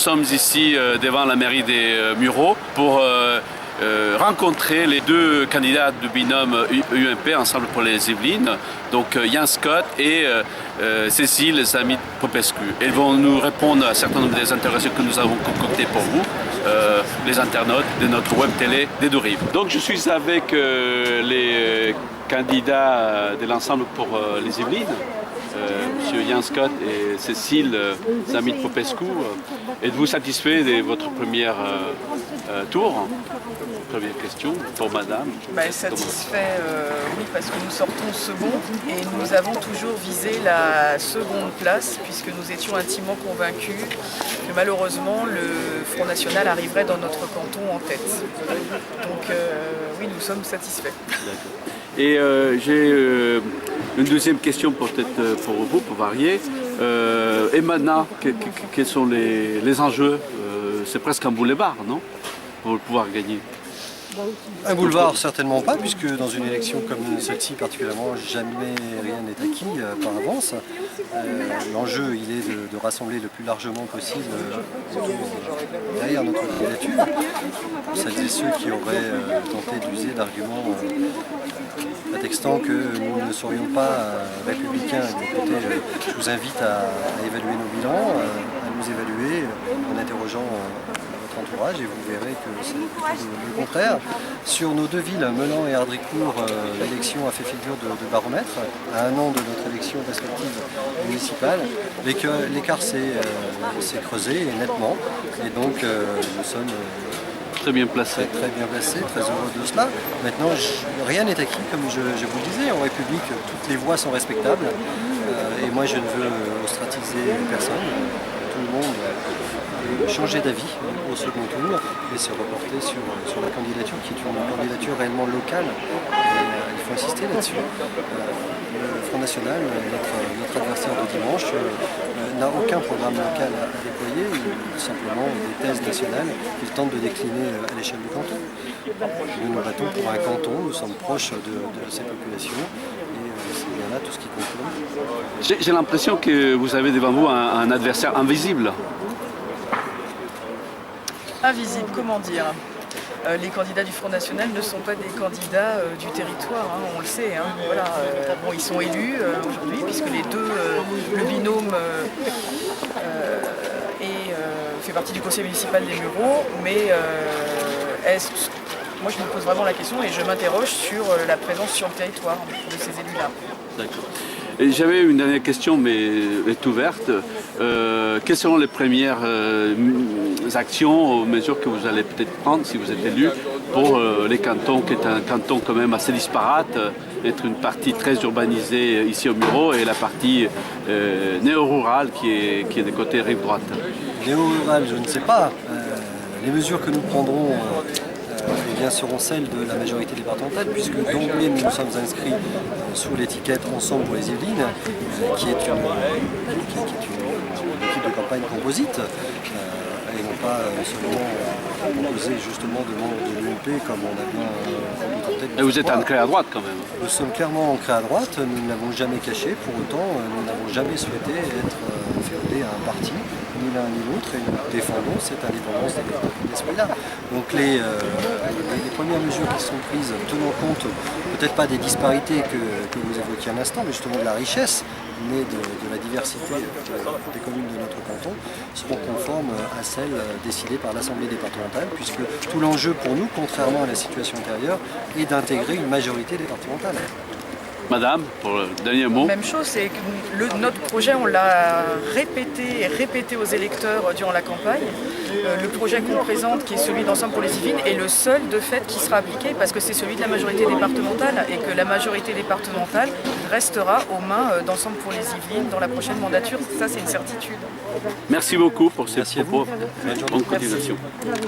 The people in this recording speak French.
Nous sommes ici devant la mairie des Mureaux pour rencontrer les deux candidats du binôme UMP Ensemble pour les Yvelines, donc Jan Scott et Cécile Zamit-Popescu. Ils vont nous répondre à un certain nombre des interrogations que nous avons concoctées pour vous, les internautes de notre web télé des deux rives. Donc je suis avec les candidats de l'Ensemble pour les Yvelines. Monsieur Jan Scott et Cécile Zamit-Popescu. Êtes-vous satisfait de votre premier tour? Première question pour madame. Satisfait, oui, parce que nous sortons second et nous avons toujours visé la seconde place puisque nous étions intimement convaincus que malheureusement le Front National arriverait dans notre canton en tête. Donc oui, nous sommes satisfaits. Et j'ai une deuxième question peut-être pour vous, pour varier. Et maintenant, quels sont les enjeux? C'est presque un boulevard, non? Pour pouvoir gagner. Un boulevard, certainement pas, puisque dans une élection comme celle-ci particulièrement, jamais rien n'est acquis par avance. L'enjeu, il est de rassembler le plus largement possible derrière notre candidature. Celles et ceux qui auraient tenté d'user d'arguments prétextant que nous ne serions pas républicains. Écoutez, je vous invite à évaluer nos bilans, à nous évaluer en interrogeant entourage et vous verrez que c'est plutôt le contraire. Sur nos deux villes, Meulan et Ardricourt, l'élection a fait figure de baromètre. À un an de notre élection respective municipale, l'écart s'est creusé nettement et donc nous sommes très bien placés, très heureux de cela. Maintenant, rien n'est acquis, comme je vous le disais. En République, toutes les voies sont respectables et moi je ne veux ostratiser personne. Tout le monde changer d'avis au second tour et se reporter sur la candidature qui est une candidature réellement locale. Et, il faut insister là-dessus. Le Front National, notre adversaire de dimanche, n'a aucun programme local à déployer, simplement des thèses nationales qu'il tente de décliner à l'échelle du canton. Nous nous battons pour un canton, nous sommes proches de ces populations. C'est bien là tout ce qui compte. J'ai l'impression que vous avez devant vous un adversaire invisible. Invisible, comment dire? Les candidats du Front National ne sont pas des candidats du territoire, hein, on le sait. Hein, voilà, bon, ils sont élus aujourd'hui puisque les deux, le binôme fait partie du conseil municipal des Mureaux, mais moi je me pose vraiment la question et je m'interroge sur la présence sur le territoire de ces élus-là. D'accord. Et j'avais une dernière question, mais est ouverte. Quelles seront les premières actions, mesures que vous allez peut-être prendre si vous êtes élu pour les cantons, qui est un canton quand même assez disparate, être une partie très urbanisée ici au Mureaux et la partie néo-rurale qui est des côtés rive droite? Néo-rurale, je ne sais pas. Les mesures que nous prendrons seront celles de la majorité départementale, puisque d'emblée nous nous sommes inscrits sous l'étiquette Ensemble pour les Yvelines, qui est une équipe de campagne composite, et non pas seulement composée justement de membres de l'UMP comme on a bien tenté de. Et vous êtes ancré à droite quand même? Nous sommes clairement ancrés à droite, nous ne l'avons jamais caché, pour autant nous n'avons jamais souhaité être féodés à un parti, ni l'un ni l'autre, et nous défendons cette indépendance d'esprit-là. Donc les premières mesures qui sont prises, tenant compte peut-être pas des disparités que vous évoquiez à l'instant, mais justement de la richesse née de la diversité des communes de notre canton, seront conformes à celles décidées par l'Assemblée départementale, puisque tout l'enjeu pour nous, contrairement à la situation antérieure, est d'intégrer une majorité départementale. Madame, pour le dernier mot. Même chose, c'est que notre projet, on l'a répété aux électeurs durant la campagne. Le projet qu'on présente, qui est celui d'Ensemble pour les Yvelines, est le seul de fait qui sera appliqué parce que c'est celui de la majorité départementale et que la majorité départementale restera aux mains d'Ensemble pour les Yvelines dans la prochaine mandature. Ça, c'est une certitude. Merci beaucoup pour ces propos. Bonne continuation. Merci.